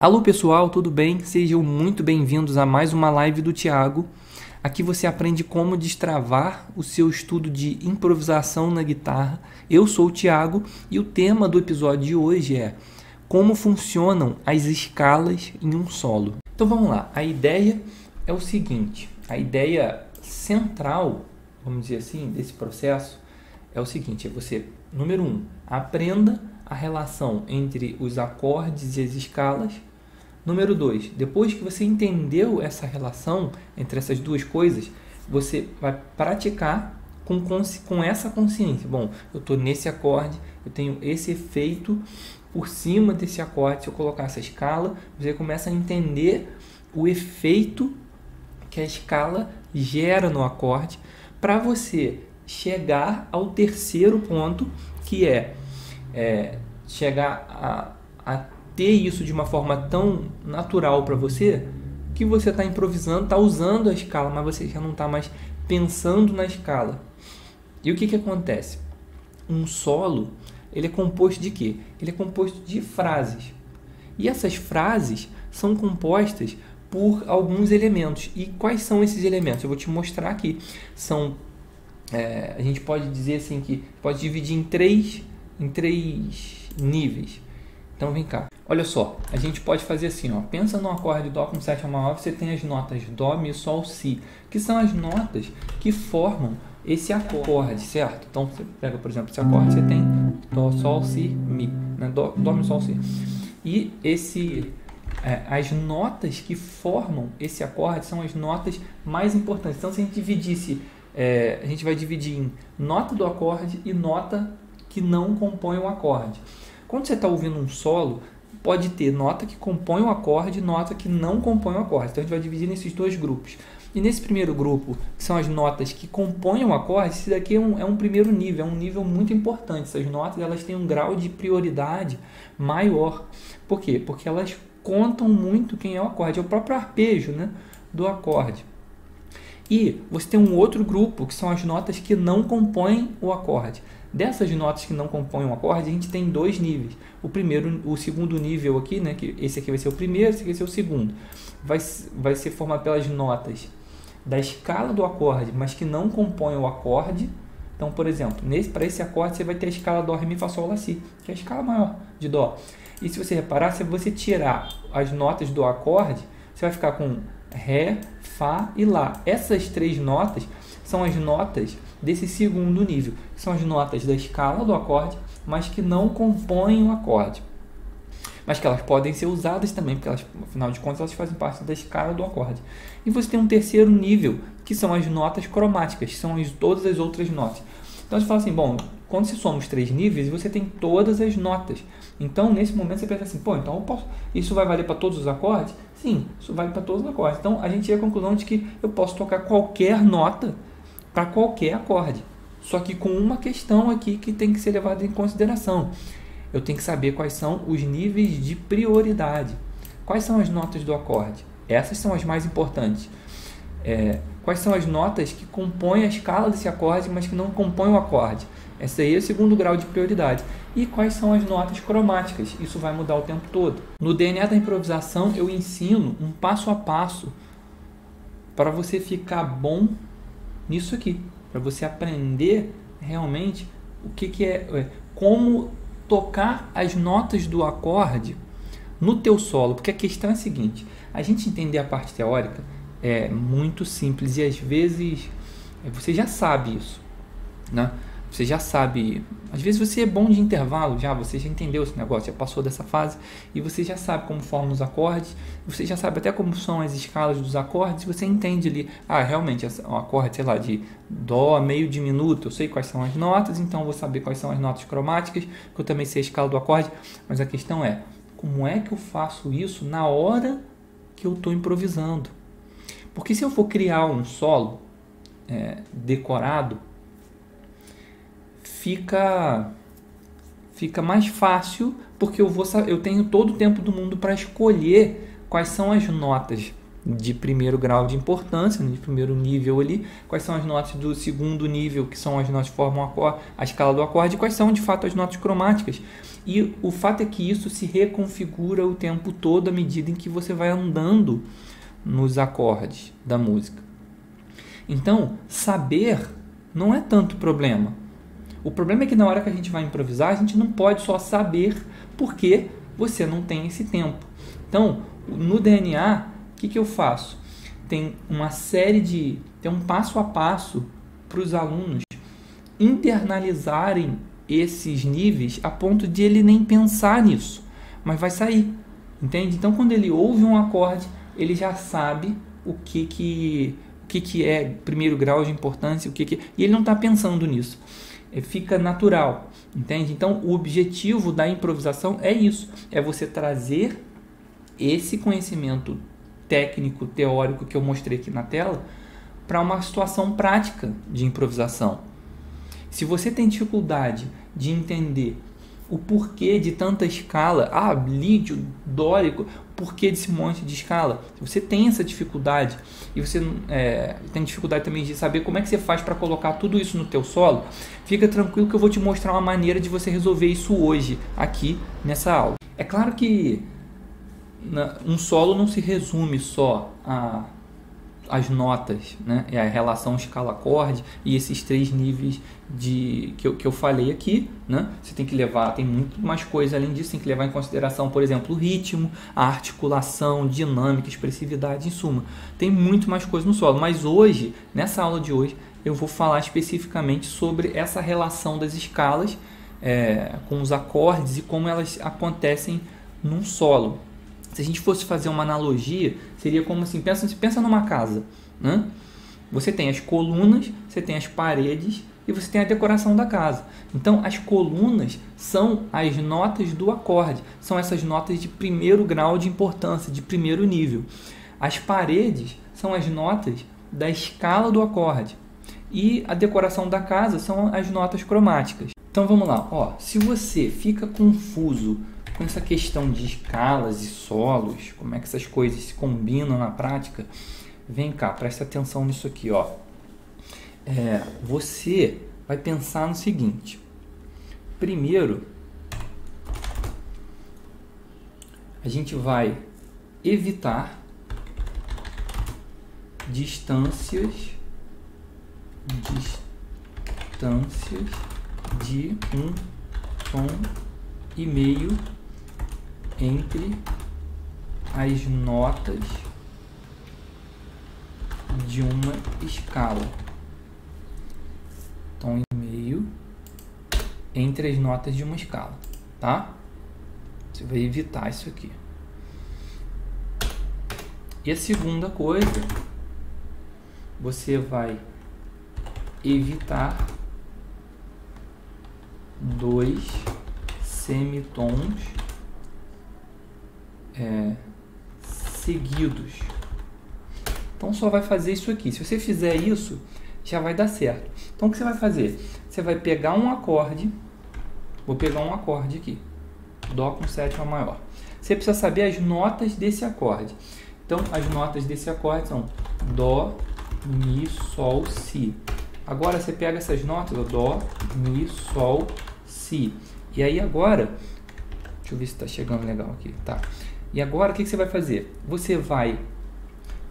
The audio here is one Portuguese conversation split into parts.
Alô pessoal, tudo bem? Sejam muito bem-vindos a mais uma live do Thiago. Aqui você aprende como destravar o seu estudo de improvisação na guitarra. Eu sou o Thiago e o tema do episódio de hoje é como funcionam as escalas em um solo. Então vamos lá, a ideia é o seguinte, a ideia central, vamos dizer assim, desse processo é o seguinte, é você, número 1, aprenda a relação entre os acordes e as escalas. Número 2, depois que você entendeu essa relação entre essas duas coisas, você vai praticar com essa consciência. Bom, eu estou nesse acorde, eu tenho esse efeito por cima desse acorde. Se eu colocar essa escala, você começa a entender o efeito que a escala gera no acorde para você chegar ao terceiro ponto, que é chegar a ter isso de uma forma tão natural para você, que você está improvisando, está usando a escala, mas você já não está mais pensando na escala. E o que acontece? Um solo, ele é composto de quê? Ele é composto de frases. E essas frases são compostas por alguns elementos. E quais são esses elementos? Eu vou te mostrar aqui. A gente pode dizer assim que pode dividir em três níveis. Então vem cá. Olha só, a gente pode fazer assim, ó. Pensa no acorde Dó com sétima maior, você tem as notas Dó, Mi, Sol, Si, que são as notas que formam esse acorde, certo? Então você pega, por exemplo, esse acorde, você tem Dó, Sol, Si, Mi, né? Dó, Mi, Sol, Si. E as notas que formam esse acorde são as notas mais importantes. Então se a gente dividisse, a gente vai dividir em nota do acorde e nota que não compõe o acorde. Quando você está ouvindo um solo, pode ter nota que compõe o acorde e nota que não compõe o acorde. Então a gente vai dividir nesses dois grupos. E nesse primeiro grupo, que são as notas que compõem o acorde, esse daqui é um primeiro nível, é um nível muito importante. Essas notas elas têm um grau de prioridade maior. Por quê? Porque elas contam muito quem é o acorde, é o próprio arpejo, né, do acorde. E você tem um outro grupo, que são as notas que não compõem o acorde. Dessas notas que não compõem o acorde, a gente tem dois níveis. O segundo nível aqui, né, que esse aqui vai ser o primeiro, esse aqui vai ser o segundo. Vai ser formado pelas notas da escala do acorde, mas que não compõem o acorde. Então, por exemplo, para esse acorde você vai ter a escala Dó, Ré, Mi, Fá, Sol, Lá, Si, que é a escala maior de Dó. E se você reparar, se você tirar as notas do acorde, você vai ficar com Ré, Fá e Lá. Essas três notas são as notas desse segundo nível, que são as notas da escala do acorde, mas que não compõem o acorde. Mas que elas podem ser usadas também, porque elas, afinal de contas, elas fazem parte da escala do acorde. E você tem um terceiro nível, que são as notas cromáticas, que são todas as outras notas. Então você fala assim, bom, quando se soma os três níveis, você tem todas as notas. Então, nesse momento, você pensa assim, pô, então isso vai valer para todos os acordes? Sim, isso vale para todos os acordes. Então, a gente chega à conclusão de que eu posso tocar qualquer nota para qualquer acorde. Só que com uma questão aqui que tem que ser levada em consideração. Eu tenho que saber quais são os níveis de prioridade. Quais são as notas do acorde? Essas são as mais importantes. Quais são as notas que compõem a escala desse acorde, mas que não compõem o acorde? Esse aí é o segundo grau de prioridade. E quais são as notas cromáticas? Isso vai mudar o tempo todo. No DNA da improvisação, eu ensino um passo a passo para você ficar bom nisso aqui. Para você aprender realmente o que é como tocar as notas do acorde no teu solo. Porque a questão é a seguinte, a gente entender a parte teórica é muito simples e às vezes você já sabe isso, né? Você já sabe, às vezes você é bom de intervalo, você já entendeu esse negócio, já passou dessa fase e você já sabe como formam os acordes, você já sabe até como são as escalas dos acordes, você entende ali, realmente um acorde, sei lá, de Dó meio diminuto, eu sei quais são as notas, então eu vou saber quais são as notas cromáticas, que eu também sei a escala do acorde, mas a questão é, como é que eu faço isso na hora que eu estou improvisando? Porque se eu for criar um solo decorado, fica mais fácil, porque eu tenho todo o tempo do mundo para escolher quais são as notas de primeiro grau de importância, de primeiro nível ali, quais são as notas do segundo nível, que são as notas que formam a escala do acorde, e quais são de fato as notas cromáticas. E o fato é que isso se reconfigura o tempo todo à medida em que você vai andando nos acordes da música. Então, saber não é tanto problema. O problema é que na hora que a gente vai improvisar, a gente não pode só saber, porque você não tem esse tempo. Então, no DNA, o que eu faço? Tem uma série tem um passo a passo para os alunos internalizarem esses níveis a ponto de ele nem pensar nisso, mas vai sair, entende? Então, quando ele ouve um acorde, ele já sabe o que é primeiro grau de importância, e ele não está pensando nisso. Fica natural, entende? Então, o objetivo da improvisação é isso, é você trazer esse conhecimento técnico, teórico que eu mostrei aqui na tela para uma situação prática de improvisação. Se você tem dificuldade de entender o porquê de tanta escala, lídio, dórico, porquê desse monte de escala, se você tem essa dificuldade e você tem dificuldade também de saber como é que você faz para colocar tudo isso no teu solo, fica tranquilo que eu vou te mostrar uma maneira de você resolver isso hoje, aqui nessa aula. É claro que um solo não se resume só as notas, né? É a relação escala-acorde e esses 3 níveis que eu falei aqui, né? Você tem que levar, tem muito mais coisa além disso, tem que levar em consideração, por exemplo, o ritmo, a articulação, dinâmica, expressividade, em suma. Tem muito mais coisa no solo, mas hoje, nessa aula de hoje, eu vou falar especificamente sobre essa relação das escalas com os acordes e como elas acontecem num solo. Se a gente fosse fazer uma analogia, seria como assim, pensa numa casa, né? Você tem as colunas, você tem as paredes e você tem a decoração da casa. Então, as colunas são as notas do acorde, são essas notas de primeiro grau de importância, de primeiro nível. As paredes são as notas da escala do acorde e a decoração da casa são as notas cromáticas. Então, vamos lá. Se você fica confuso com essa questão de escalas e solos, como é que essas coisas se combinam na prática, vem cá, presta atenção nisso aqui, você vai pensar no seguinte: primeiro, a gente vai evitar distâncias de um tom e meio entre as notas de uma escala. Tom e meio entre as notas de uma escala, tá? Você vai evitar isso aqui. E a segunda coisa, você vai evitar 2 semitons seguidos. Então só vai fazer isso aqui. Se você fizer isso, já vai dar certo. Então o que você vai fazer? Você vai pegar um acorde, vou pegar um acorde aqui, Dó com sétima maior. Você precisa saber as notas desse acorde. Então as notas desse acorde são Dó, Mi, Sol, Si. Agora você pega essas notas, Dó, Mi, Sol, Si. E aí agora, deixa eu ver se está chegando legal aqui, tá? E agora o que você vai fazer? Você vai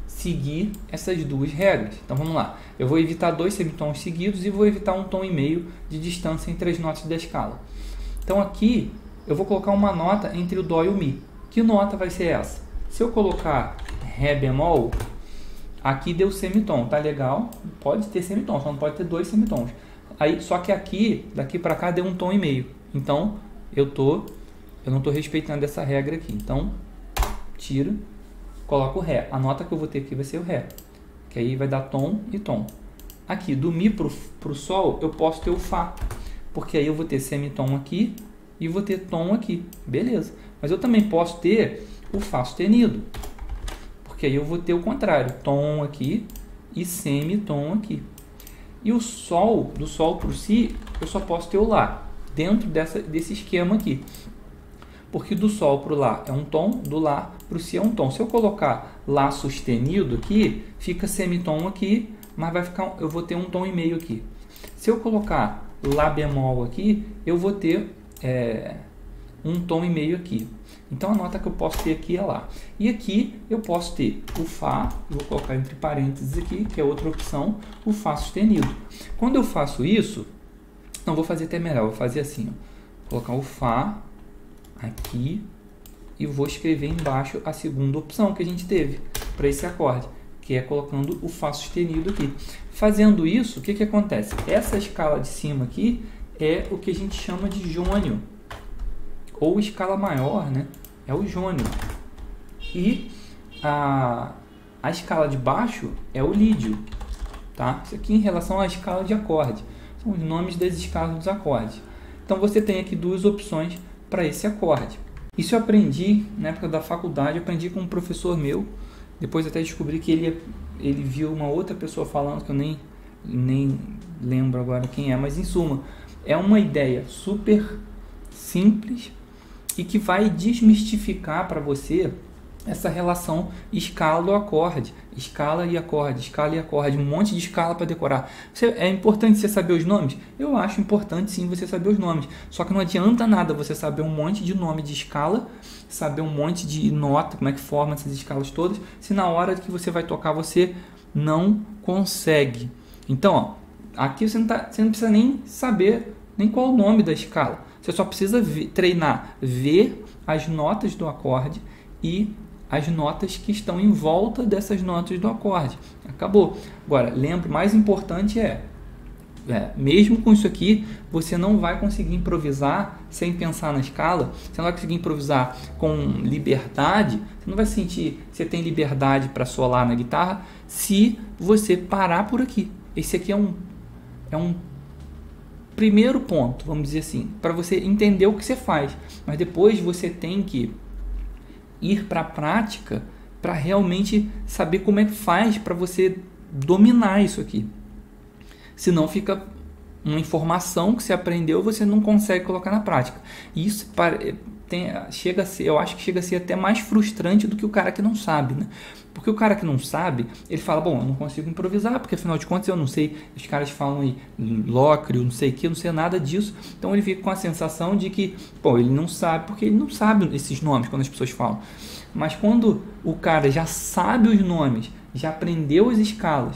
seguir essas 2 regras. Então vamos lá. Eu vou evitar 2 semitons seguidos e vou evitar 1,5 tom de distância entre as notas da escala. Então aqui eu vou colocar uma nota entre o Dó e o Mi. Que nota vai ser essa? Se eu colocar Ré bemol, aqui deu semitom, tá legal? Pode ter semitom, só não pode ter 2 semitons. Aí, só que aqui, daqui para cá, deu 1,5 tom. Então eu não estou respeitando essa regra aqui. Então tiro, coloco o Ré. A nota que eu vou ter aqui vai ser o Ré, que aí vai dar tom e tom. Aqui, do Mi para o Sol, eu posso ter o Fá, porque aí eu vou ter semitom aqui e vou ter tom aqui. Beleza. Mas eu também posso ter o Fá sustenido, porque aí eu vou ter o contrário, tom aqui e semitom aqui. E o Sol, do Sol para o Si, eu só posso ter o Lá, dentro desse esquema aqui. Porque do Sol para o Lá é um tom, do Lá para o Si é um tom. Se eu colocar Lá sustenido aqui, fica semitom aqui, mas vai ficar, eu vou ter um tom e meio aqui. Se eu colocar Lá bemol aqui, eu vou ter um tom e meio aqui. Então a nota que eu posso ter aqui é Lá. E aqui eu posso ter o Fá, eu vou colocar entre parênteses aqui, que é outra opção, o Fá sustenido. Quando eu faço isso, não vou fazer até melhor, vou fazer assim, ó. Vou colocar o Fá aqui e vou escrever embaixo a segunda opção que a gente teve para esse acorde, que é colocando o Fá sustenido aqui. Fazendo isso, o que que acontece? Essa escala de cima aqui é o que a gente chama de jônio, ou escala maior, né? É o jônio. E a escala de baixo é o lídio, tá? Isso aqui em relação à escala de acorde. São os nomes das escalas dos acordes. Então você tem aqui duas opções para esse acorde. Isso eu aprendi na época da faculdade, eu aprendi com um professor meu. Depois até descobri que ele viu uma outra pessoa falando, que eu nem lembro agora quem é, mas em suma, é uma ideia super simples e que vai desmistificar para você essa relação escala-acorde, escala e acorde, um monte de escala para decorar. É importante você saber os nomes? Eu acho importante sim você saber os nomes, só que não adianta nada você saber um monte de nome de escala, saber um monte de nota, como é que forma essas escalas todas, se na hora que você vai tocar você não consegue. Então, ó, aqui você não precisa nem saber nem qual o nome da escala, você só precisa treinar, ver as notas do acorde e as notas que estão em volta dessas notas do acorde. Acabou. Agora, lembra, o mais importante mesmo com isso aqui, você não vai conseguir improvisar sem pensar na escala, você não vai conseguir improvisar com liberdade, você não vai sentir que você tem liberdade para solar na guitarra se você parar por aqui. Esse aqui é um primeiro ponto, vamos dizer assim, para você entender o que você faz, mas depois você tem que ir para a prática para realmente saber como é que faz para você dominar isso aqui. Senão fica uma informação que você aprendeu e você não consegue colocar na prática. E isso chega a ser, eu acho que chega a ser até mais frustrante do que o cara que não sabe, né? Porque o cara que não sabe, ele fala, bom, eu não consigo improvisar, porque afinal de contas eu não sei, os caras falam aí lócreo, não sei o que, eu não sei nada disso, então ele fica com a sensação de que, bom, ele não sabe, porque ele não sabe esses nomes quando as pessoas falam. Mas quando o cara já sabe os nomes, já aprendeu as escalas,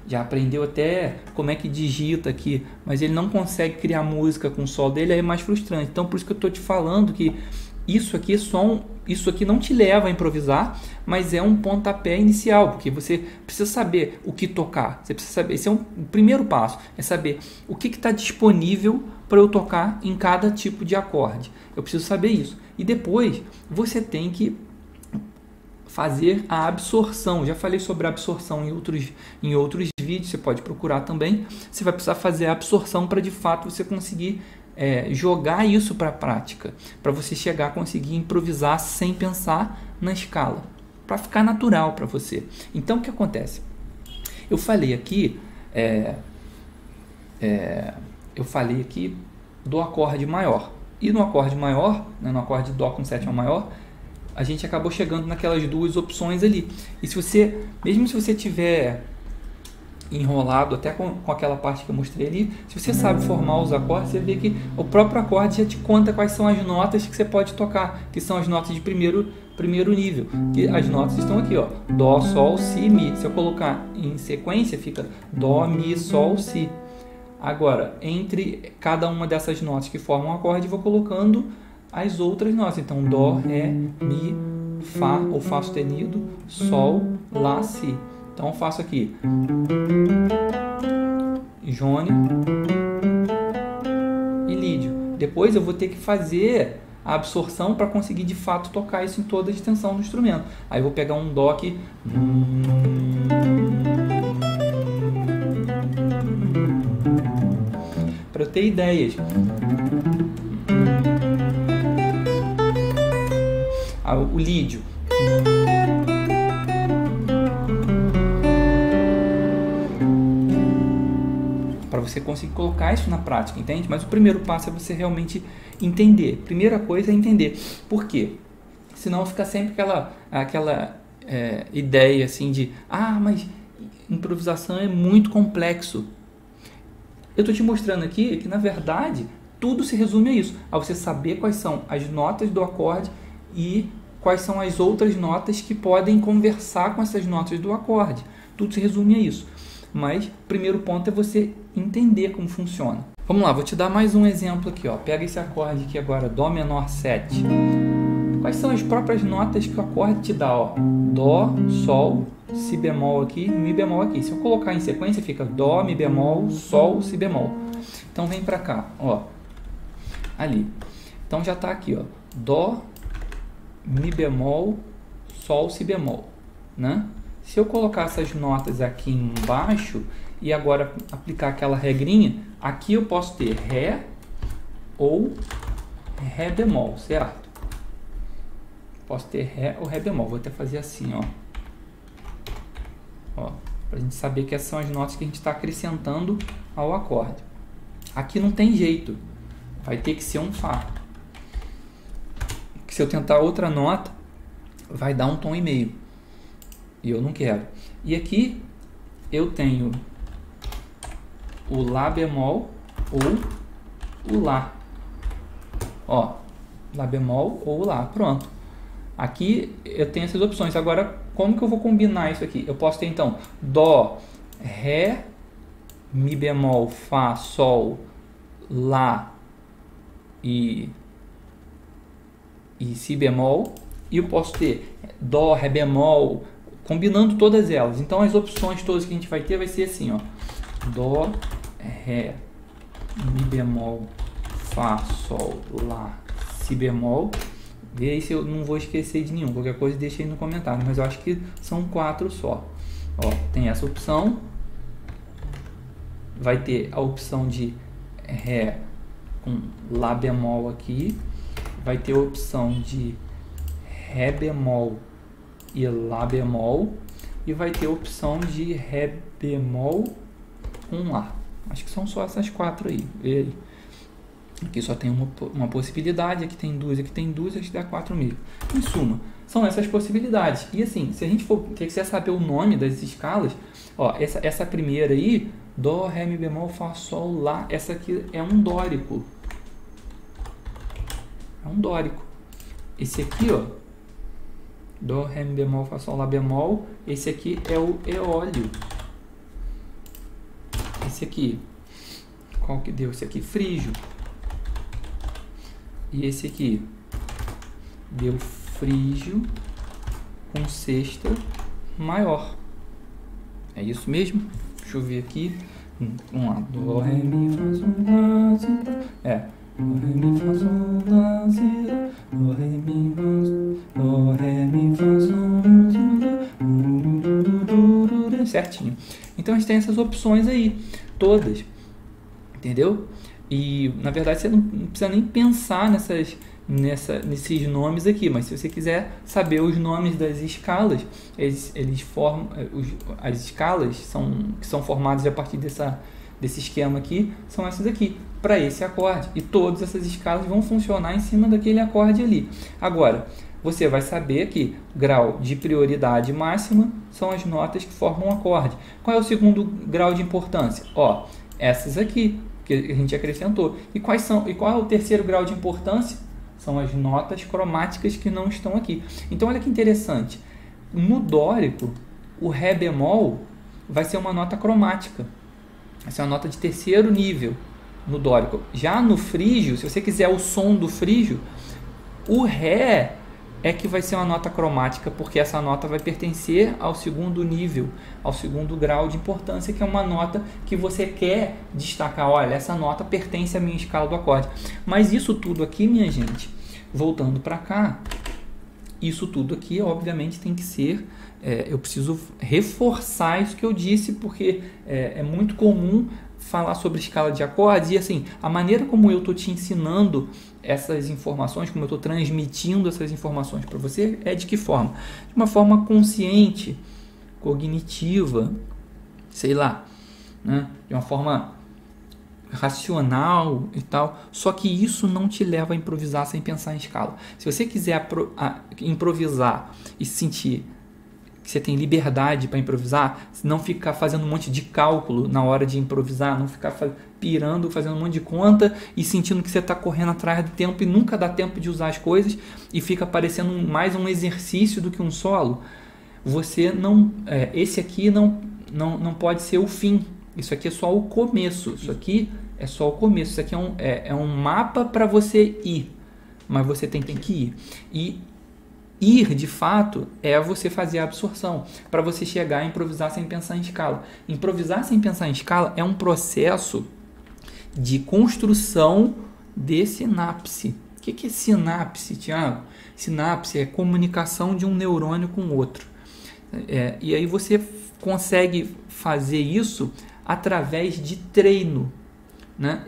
já aprendeu até como é que digita aqui, mas ele não consegue criar música com o sol dele, aí é mais frustrante. Então por isso que eu estou te falando que isso aqui não te leva a improvisar, mas é um pontapé inicial, porque você precisa saber o que tocar. Você precisa saber, esse é o primeiro passo, é saber o que está disponível para eu tocar em cada tipo de acorde. Eu preciso saber isso. E depois você tem que fazer a absorção. Já falei sobre a absorção em outros vídeos, você pode procurar também. Você vai precisar fazer a absorção para de fato você conseguir jogar isso para a prática, para você chegar a conseguir improvisar sem pensar na escala, para ficar natural para você. Então o que acontece? Eu falei aqui do acorde maior, e no acorde maior, né, no acorde Dó com sétima maior, a gente acabou chegando naquelas duas opções ali. E mesmo se você tiver enrolado até com aquela parte que eu mostrei ali, se você sabe formar os acordes, você vê que o próprio acorde já te conta quais são as notas que você pode tocar, que são as notas de primeiro nível, que as notas estão aqui, ó, Dó, Sol, Si, Mi. Se eu colocar em sequência, fica Dó, Mi, Sol, Si. Agora, entre cada uma dessas notas que formam um acorde, eu vou colocando as outras notas. Então, Dó, Ré, Mi, Fá ou Fá sustenido, Sol, Lá, Si. Então eu faço aqui jônio e lídio. Depois eu vou ter que fazer a absorção para conseguir de fato tocar isso em toda a extensão do instrumento. Aí eu vou pegar um Dó aqui, para eu ter ideias. O lídio. Para você conseguir colocar isso na prática, entende? Mas o primeiro passo é você realmente entender. Primeira coisa é entender. Por quê? Senão fica sempre aquela ideia assim de, mas improvisação é muito complexo. Eu estou te mostrando aqui que, na verdade, tudo se resume a isso. A você saber quais são as notas do acorde e quais são as outras notas que podem conversar com essas notas do acorde. Tudo se resume a isso. Mas o primeiro ponto é você entender como funciona. Vamos lá, vou te dar mais um exemplo aqui. Ó. Pega esse acorde aqui agora, Dó menor 7. Quais são as próprias notas que o acorde te dá? Ó? Dó, Sol, Si bemol aqui, Mi bemol aqui. Se eu colocar em sequência, fica Dó, Mi bemol, Sol, Si bemol. Então vem pra cá, ó. Ali. Então já tá aqui, ó. Dó, Mi bemol, Sol, Si bemol, né? Se eu colocar essas notas aqui embaixo e agora aplicar aquela regrinha, aqui eu posso ter Ré ou Ré bemol, certo? Posso ter Ré ou Ré bemol. Vou até fazer assim, ó. Ó, pra gente saber que essas são as notas que a gente está acrescentando ao acorde. Aqui não tem jeito. Vai ter que ser um Fá. Se eu tentar outra nota, vai dar um tom e meio. E eu não quero. E aqui eu tenho o Lá bemol ou o Lá. Ó, Lá bemol ou Lá. Pronto. Aqui eu tenho essas opções. Agora, como que eu vou combinar isso aqui? Eu posso ter então Dó, Ré, Mi bemol, Fá, Sol, Lá e Si bemol. E eu posso ter Dó, Ré bemol, combinando todas elas. Então as opções todas que a gente vai ter vai ser assim, ó. Dó, Ré, Mi bemol, Fá, Sol, Lá, Si bemol. Vê aí se eu não vou esquecer de nenhum. Qualquer coisa deixa aí no comentário. Mas eu acho que são 4 só. Ó, tem essa opção. Vai ter a opção de Ré com Lá bemol aqui. Vai ter a opção de Ré bemol e Lá bemol. E vai ter a opção de Ré bemol com Lá. Acho que são só essas 4 aí. Vê aí. Aqui só tem uma possibilidade, aqui tem 2, aqui tem 2, aqui dá 4 meio. Em suma, são essas possibilidades. E assim, se a gente for quiser saber o nome das escalas, ó, essa primeira aí, Dó, Ré, Mi bemol, Fá, Sol, Lá, essa aqui é um dórico. É um dórico. Esse aqui, ó, Dó, Ré, Mi bemol, Fá, Sol, Lá bemol, esse aqui é o eólio. Esse aqui, qual que deu? Esse aqui, frígio. E esse aqui deu frígio com sexta maior. É isso mesmo? Deixa eu ver aqui. Vamos lá. Dó, Ré, Mi, Fá, Sol, Lá, Si. Dó, Ré, Mi, Fá, Sol, Lá, Si. Dó, Ré, Mi, Fá, Dó, Ré, Mi, Fá, Sol, Lá, Si. Certinho. Então a gente tem essas opções aí, todas. Entendeu? E, na verdade, você não precisa nem pensar nesses nomes aqui, mas se você quiser saber os nomes das escalas, eles formam, as escalas que são formadas a partir desse esquema aqui, são essas aqui, para esse acorde. E todas essas escalas vão funcionar em cima daquele acorde ali. Agora, você vai saber que grau de prioridade máxima são as notas que formam o acorde. Qual é o segundo grau de importância? Ó, essas aqui que a gente acrescentou. E qual é o terceiro grau de importância? São as notas cromáticas que não estão aqui. Então olha que interessante. No dórico, o Ré bemol vai ser uma nota cromática. Vai ser uma nota de terceiro nível no dórico. Já no frígio, se você quiser o som do frígio, o Ré é que vai ser uma nota cromática, porque essa nota vai pertencer ao segundo nível, ao segundo grau de importância, que é uma nota que você quer destacar. Olha, essa nota pertence à minha escala do acorde. Mas isso tudo aqui, minha gente, voltando para cá, isso tudo aqui, obviamente, tem que ser... eu preciso reforçar isso que eu disse, porque é muito comum falar sobre escala de acordes e assim, a maneira como eu estou te ensinando essas informações, como eu estou transmitindo essas informações para você, é de que forma? De uma forma consciente, cognitiva, sei lá, né? De uma forma racional e tal, só que isso não te leva a improvisar sem pensar em escala. Se você quiser improvisar e sentir que você tem liberdade para improvisar, não ficar fazendo um monte de cálculo na hora de improvisar, não ficar pirando, fazendo um monte de conta e sentindo que você está correndo atrás do tempo e nunca dá tempo de usar as coisas e fica parecendo mais um exercício do que um solo, você não, esse aqui não pode ser o fim. Isso aqui é só o começo. Isso aqui é só o começo. Isso aqui é um mapa para você ir, mas você tem que ir. E ir, de fato, é você fazer a absorção, para você chegar a improvisar sem pensar em escala. Improvisar sem pensar em escala é um processo de construção de sinapse. O que é sinapse, Thiago? Sinapse é comunicação de um neurônio com o outro. E aí você consegue fazer isso através de treino, né?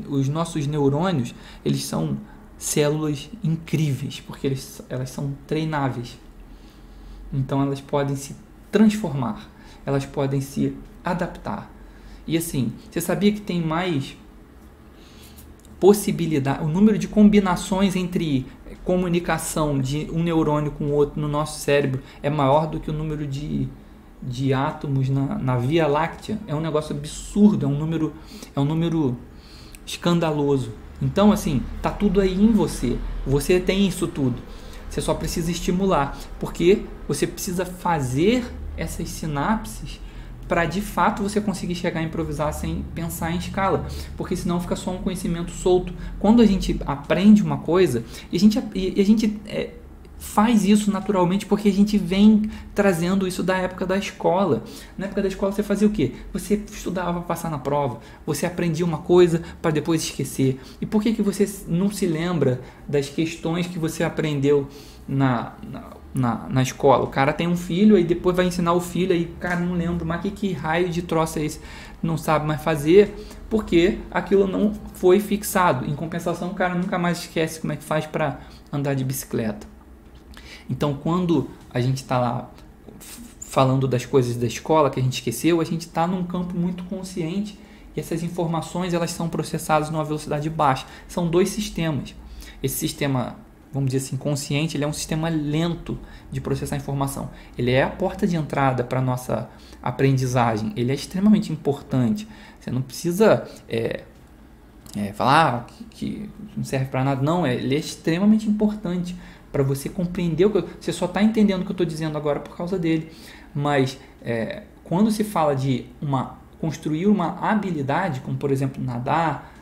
Os nossos neurônios, eles são células incríveis, porque elas são treináveis. Então elas podem se transformar, elas podem se adaptar. E assim, você sabia que tem mais possibilidade, o número de combinações entre comunicação de um neurônio com o outro no nosso cérebro é maior do que o número de átomos na Via Láctea? É um negócio absurdo, é um número escandaloso. Então, assim, tá tudo aí em você. Você tem isso tudo. Você só precisa estimular, porque você precisa fazer essas sinapses para de fato você conseguir chegar a improvisar sem pensar em escala, porque senão fica só um conhecimento solto. Quando a gente aprende uma coisa, e a gente faz isso naturalmente porque a gente vem trazendo isso da época da escola. Na época da escola você fazia o quê? Você estudava para passar na prova, você aprendia uma coisa para depois esquecer. E por que você não se lembra das questões que você aprendeu na escola? O cara tem um filho, aí depois vai ensinar o filho, aí o cara não lembra, mas que raio de troço é esse? Não sabe mais fazer, porque aquilo não foi fixado. Em compensação, o cara nunca mais esquece como é que faz para andar de bicicleta. Então, quando a gente está lá falando das coisas da escola que a gente esqueceu, a gente está num campo muito consciente e essas informações elas são processadas numa velocidade baixa. São dois sistemas. Esse sistema, vamos dizer assim, consciente, ele é um sistema lento de processar informação. Ele é a porta de entrada para a nossa aprendizagem. Ele é extremamente importante. Você não precisa falar que não serve para nada. Não, ele é extremamente importante para você compreender você só está entendendo o que eu estou dizendo agora por causa dele. Mas quando se fala de construir uma habilidade, como por exemplo nadar,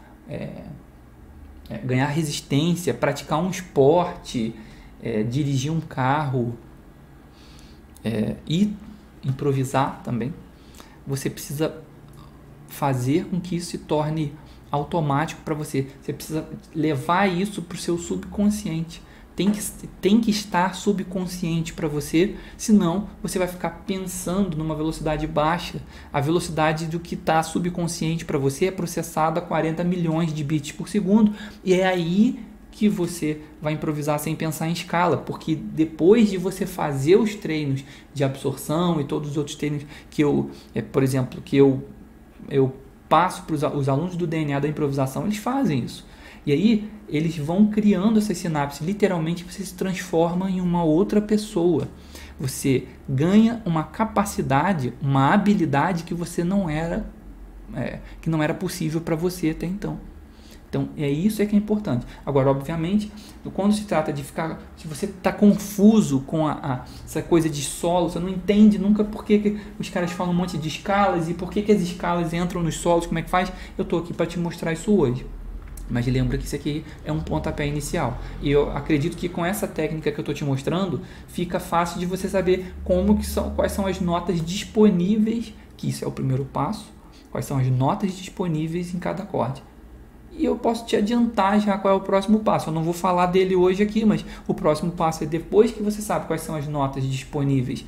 ganhar resistência, praticar um esporte, dirigir um carro e improvisar também, você precisa fazer com que isso se torne automático para você. Você precisa levar isso para o seu subconsciente. Tem que estar subconsciente para você, senão você vai ficar pensando numa velocidade baixa. A velocidade do que está subconsciente para você é processada a 40 milhões de bits por segundo, e é aí que você vai improvisar sem pensar em escala, porque depois de você fazer os treinos de absorção e todos os outros treinos que por exemplo, que eu passo para os alunos do DNA da improvisação, eles fazem isso. E aí eles vão criando essas sinapses. Literalmente você se transforma em uma outra pessoa. Você ganha uma capacidade, uma habilidade que você não era possível para você até então. Então isso que é importante. Agora, obviamente, quando se trata de ficar, se você está confuso com essa coisa de solo, você não entende nunca por que os caras falam um monte de escalas e por que as escalas entram nos solos, como é que faz, eu estou aqui para te mostrar isso hoje. Mas lembra que isso aqui é um pontapé inicial. E eu acredito que com essa técnica que eu estou te mostrando, fica fácil de você saber quais são as notas disponíveis, que isso é o primeiro passo, quais são as notas disponíveis em cada acorde. E eu posso te adiantar já qual é o próximo passo. Eu não vou falar dele hoje aqui, mas o próximo passo é depois que você sabe quais são as notas disponíveis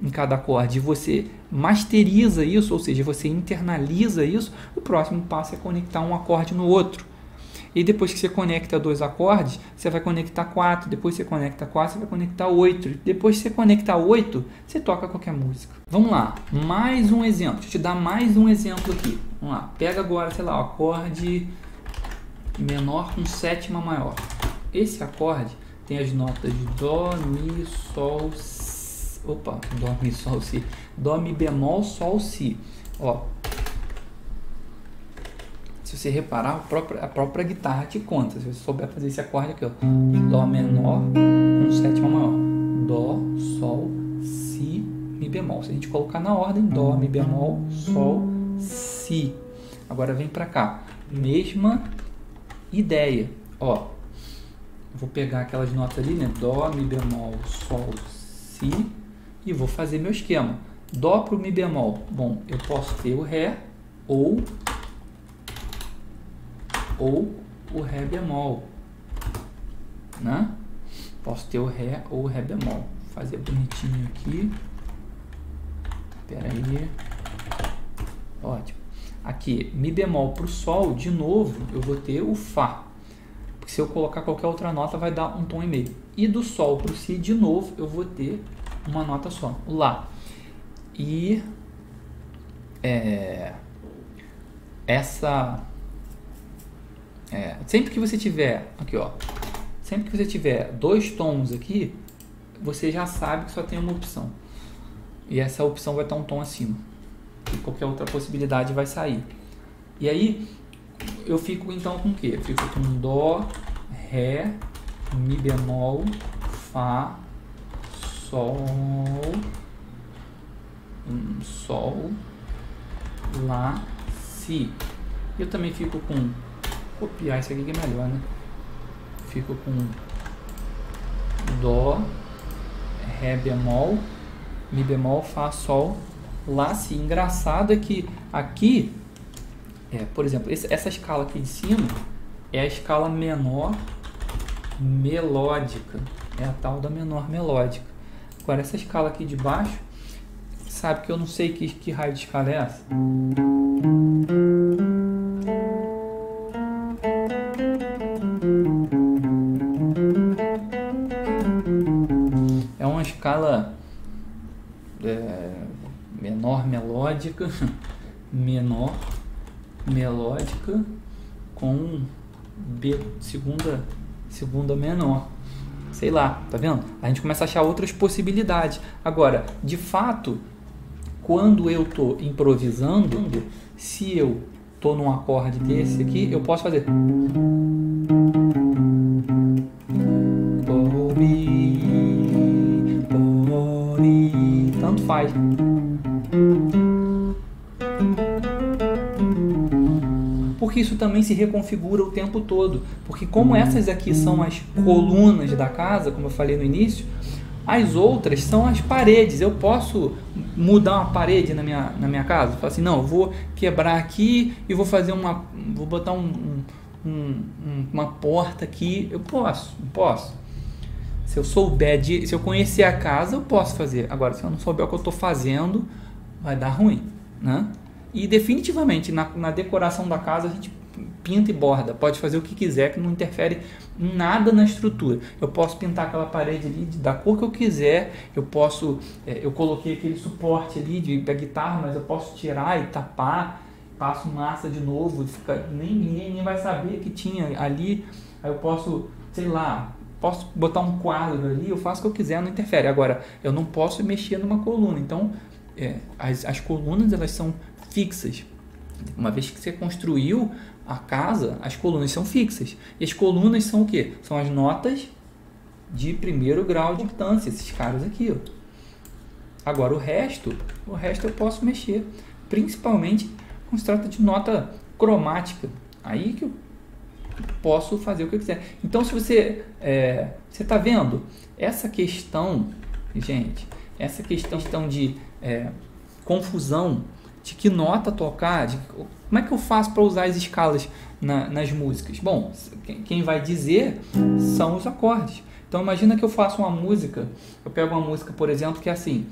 em cada acorde, você masteriza isso, ou seja, você internaliza isso, o próximo passo é conectar um acorde no outro. E depois que você conecta 2 acordes, você vai conectar 4. Depois você conecta 4, você vai conectar 8. Depois que você conectar 8, você toca qualquer música. Vamos lá, mais um exemplo. Deixa eu te dar mais um exemplo aqui. Vamos lá, pega agora, sei lá, o acorde menor com sétima maior. Esse acorde tem as notas Dó, Mi, Sol, Si. Opa, Dó, Mi, Sol, Si. Dó, Mi bemol, Sol, Si. Ó, se você reparar, a própria guitarra te conta. Se você souber fazer esse acorde aqui, ó. Dó menor com sétima maior. Dó, Sol, Si, Mi bemol. Se a gente colocar na ordem, Dó, Mi bemol, Sol, Si. Agora vem pra cá. Mesma ideia. Ó, vou pegar aquelas notas ali, né? Dó, Mi bemol, Sol, Si. E vou fazer meu esquema. Dó pro Mi bemol. Bom, eu posso ter o Ré ou o Ré bemol, né? Posso ter o Ré ou o Ré bemol. Vou fazer bonitinho aqui. Espera aí. Ótimo. Aqui, Mi bemol para o Sol, de novo, eu vou ter o Fá. Porque se eu colocar qualquer outra nota, vai dar um tom e meio. E do Sol para o Si, de novo, eu vou ter uma nota só, o Lá. E sempre que você tiver aqui, ó, sempre que você tiver dois tons aqui, você já sabe que só tem uma opção, e essa opção vai estar um tom acima e qualquer outra possibilidade vai sair. E aí eu fico então com o que? Eu fico com Dó, Ré, Mi bemol, Fá, Sol, Sol, Lá, Si. Eu também fico com, copiar isso aqui que é melhor, né? Fico com Dó, Ré bemol, Mi bemol, Fá, Sol, Lá, Si. Engraçado é que aqui, por exemplo, essa escala aqui de cima é a escala menor melódica, é a tal da menor melódica. Agora essa escala aqui de baixo, sabe que eu não sei que raio de escala é essa? É uma escala menor melódica, menor melódica com B segunda menor. Sei lá, tá vendo? A gente começa a achar outras possibilidades. Agora, de fato, quando eu tô improvisando, se eu tô num acorde desse aqui, eu posso fazer tanto faz. Porque isso também se reconfigura o tempo todo. Porque como essas aqui são as colunas da casa, como eu falei no início, as outras são as paredes. Eu posso mudar uma parede na minha casa? Falar assim, não, eu vou quebrar aqui e vou fazer vou botar uma porta aqui. Eu posso. Se eu souber, se eu conhecer a casa, eu posso fazer. Agora, se eu não souber o que eu estou fazendo, vai dar ruim, né? E definitivamente na decoração da casa a gente pinta e borda, pode fazer o que quiser que não interfere em nada na estrutura. Eu posso pintar aquela parede ali da cor que eu quiser, eu posso, eu coloquei aquele suporte ali da guitarra, mas eu posso tirar e tapar, passo massa de novo, ninguém vai saber que tinha ali. Aí eu posso, sei lá, posso botar um quadro ali, eu faço o que eu quiser, não interfere. Agora, eu não posso mexer numa coluna, então as colunas elas são fixas. Uma vez que você construiu a casa, as colunas são fixas. E as colunas são o quê? São as notas de primeiro grau de importância, esses caras aqui, ó. Agora o resto eu posso mexer, principalmente quando se trata de nota cromática. Aí que eu posso fazer o que eu quiser. Então, se você está vendo essa questão, gente, essa questão de confusão de que nota tocar, como é que eu faço para usar as escalas nas músicas? Bom, quem vai dizer são os acordes. Então imagina que eu faço uma música, eu pego uma música, por exemplo, que é assim: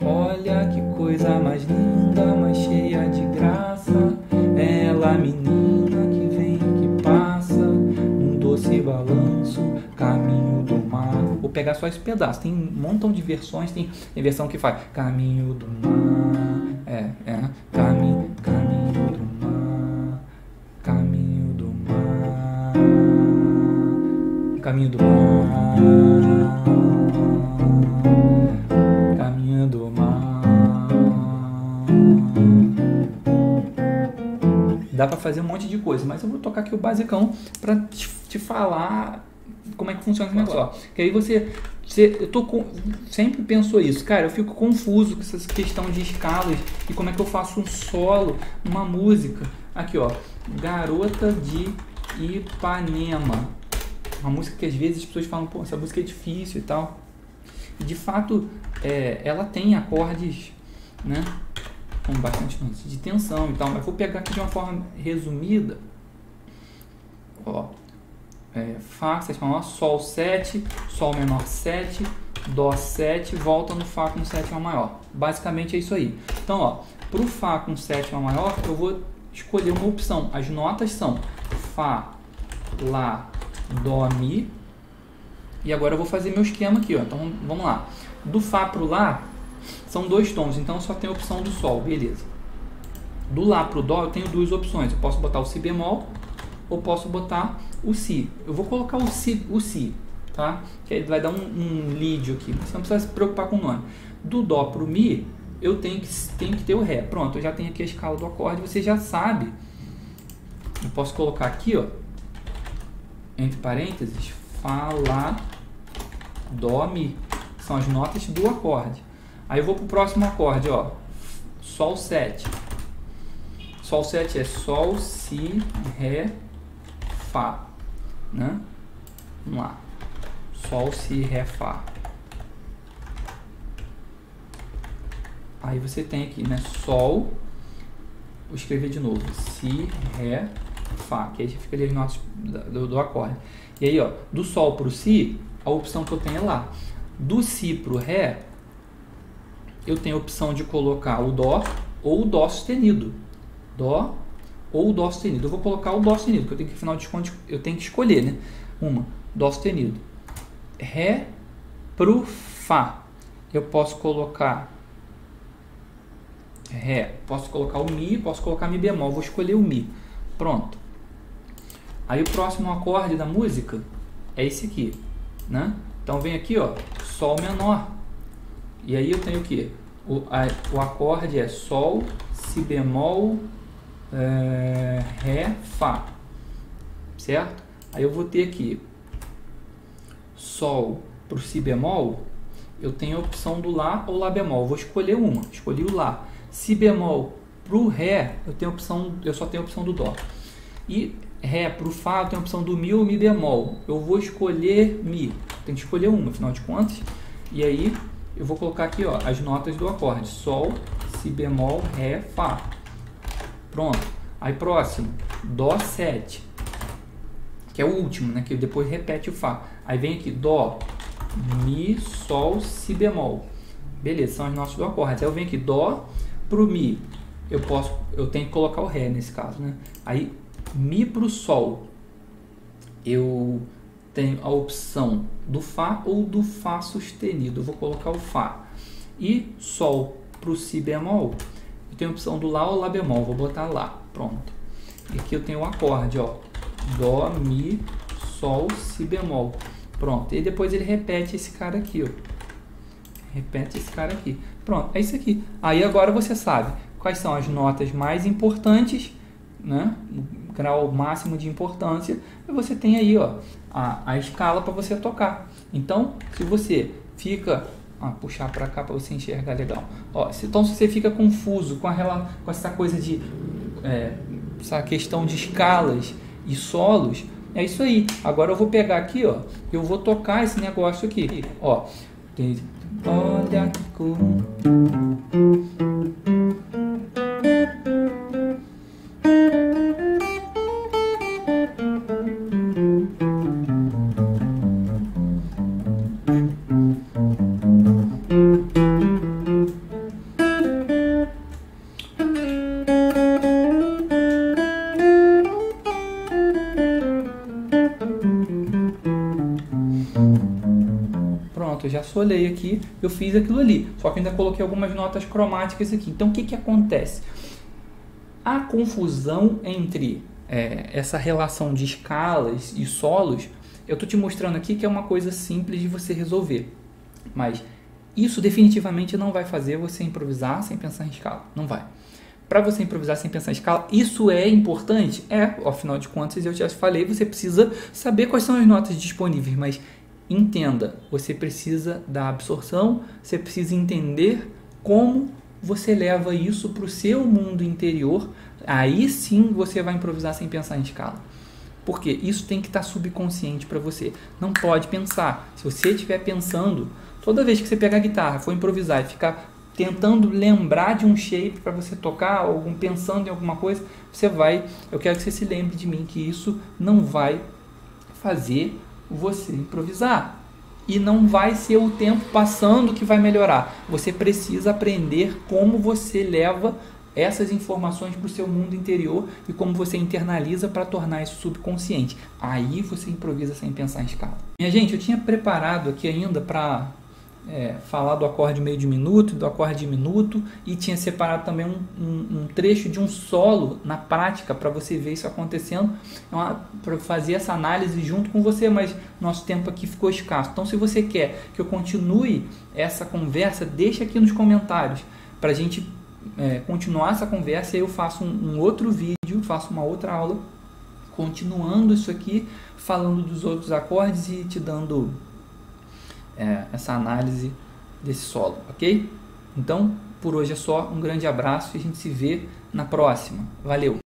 olha que coisa mais linda, mais cheia de graça, ela menina que vem, que passa, um doce balanço, caminho do mar. Vou pegar só esse pedaço, tem um montão de versões, tem versão que faz caminho do mar, caminho do mar. caminho do mar, caminho do mar. Dá para fazer um monte de coisa, mas eu vou tocar aqui o basicão para te falar como é que funciona esse negócio. Que aí sempre pensou isso, cara, eu fico confuso com essa questão de escalas e como é que eu faço um solo numa música. Aqui, ó, Garota de Ipanema, uma música que às vezes as pessoas falam, pô, essa música é difícil e tal, e de fato ela tem acordes, né, com bastante de tensão e tal, mas vou pegar aqui de uma forma resumida. Ó, Fá, sétima maior, Sol 7, Sol menor 7, Dó 7, volta no Fá com sétima maior. Basicamente é isso aí. Então, ó, pro Fá com sétima maior, eu vou escolher uma opção. As notas são Fá, Lá, Dó, Mi. E agora eu vou fazer meu esquema aqui, ó. Então, vamos lá. Do Fá pro Lá, são 2 tons, então eu só tenho a opção do Sol, beleza. Do Lá pro Dó, eu tenho 2 opções. Eu posso botar o Si bemol ou posso botar o Si. Eu vou colocar o Si, tá? Que aí vai dar um lead aqui. Você não precisa se preocupar com o nome. Do Dó pro Mi, eu tenho que ter o Ré. Pronto, eu já tenho aqui a escala do acorde, você já sabe. Eu posso colocar aqui, ó, entre parênteses, Fá, Lá, Dó, Mi. São as notas do acorde. Aí eu vou pro próximo acorde, ó. Sol 7. Sol 7 é Sol, Si, Ré, Fá, né? Vamos lá. Sol, Si, Ré, Fá. Aí você tem aqui, né? Sol. Vou escrever de novo. Si, Ré, Fá. Que aí fica ali as notas do acorde. E aí, ó, do Sol pro Si, a opção que eu tenho é Lá. Do Si pro Ré, eu tenho a opção de colocar o Dó ou o Dó sustenido. Dó ou Dó sustenido. Eu vou colocar o Dó sustenido, que eu tenho que, afinal de contas, eu tenho que escolher, né? Dó sustenido. Ré pro Fá, eu posso colocar Ré, posso colocar o Mi, posso colocar Mi bemol, vou escolher o Mi. Pronto. Aí o próximo acorde da música é esse aqui, né? Então vem aqui, ó, Sol menor. E aí eu tenho o quê? O acorde é Sol, Si bemol, Ré, Fá, certo? Aí eu vou ter aqui Sol para o Si bemol, eu tenho a opção do Lá ou Lá bemol. Vou escolher uma, escolhi o Lá. Si bemol para o Ré, eu só tenho a opção do Dó. E Ré para o Fá, eu tenho a opção do Mi ou Mi bemol. Eu vou escolher Mi, tem que escolher uma, afinal de contas. E aí eu vou colocar aqui, ó, as notas do acorde: Sol, Si bemol, Ré, Fá. Pronto. Aí próximo, Dó 7, que é o último, né? Que depois repete o Fá. Aí vem aqui Dó, Mi, Sol, Si bemol. Beleza, são as notas do acorde. Aí eu venho aqui Dó pro Mi, eu tenho que colocar o Ré nesse caso, né? Aí Mi pro Sol, eu tenho a opção do Fá ou do Fá sustenido. Eu vou colocar o Fá. E Sol pro Si bemol, eu tenho a opção do Lá ou Lá bemol. Vou botar Lá. Pronto. E aqui eu tenho o acorde, ó, Dó, Mi, Sol, Si bemol. Pronto. E depois ele repete esse cara aqui, ó. Repete esse cara aqui. Pronto, é isso aqui. Aí agora você sabe quais são as notas mais importantes, né? O grau máximo de importância. E você tem aí, ó, a escala para você tocar. Então, se você fica... puxar para cá para você enxergar legal. Ó, então, se você fica confuso com essa coisa de... essa questão de escalas e solos, é isso aí. Agora eu vou pegar aqui, ó, eu vou tocar esse negócio aqui, ó. Olha que cor. Pronto, eu já solei aqui, eu fiz aquilo ali, só que ainda coloquei algumas notas cromáticas aqui. Então o que acontece? A confusão entre essa relação de escalas e solos, eu estou te mostrando aqui que é uma coisa simples de você resolver, mas isso definitivamente não vai fazer você improvisar sem pensar em escala, não vai. Para você improvisar sem pensar em escala, isso é importante? Afinal de contas, eu já falei, você precisa saber quais são as notas disponíveis, mas entenda, você precisa da absorção, você precisa entender como você leva isso para o seu mundo interior, aí sim você vai improvisar sem pensar em escala. Porque isso tem que estar subconsciente para você. Não pode pensar. Se você estiver pensando, toda vez que você pegar a guitarra, for improvisar e ficar tentando lembrar de um shape para você tocar, ou pensando em alguma coisa, eu quero que você se lembre de mim, que isso não vai fazer você improvisar. E não vai ser o tempo passando que vai melhorar. Você precisa aprender como você leva essas informações para o seu mundo interior e como você internaliza para tornar isso subconsciente. Aí você improvisa sem pensar em escala. Minha gente, eu tinha preparado aqui ainda para falar do acorde meio diminuto, do acorde diminuto, e tinha separado também um trecho de um solo na prática para você ver isso acontecendo, para fazer essa análise junto com você, mas nosso tempo aqui ficou escasso. Então, se você quer que eu continue essa conversa, deixa aqui nos comentários para a gente continuar essa conversa, e aí eu faço um outro vídeo, faço uma outra aula continuando isso aqui, falando dos outros acordes e te dando essa análise desse solo, ok? Então, por hoje é só, um grande abraço e a gente se vê na próxima. Valeu!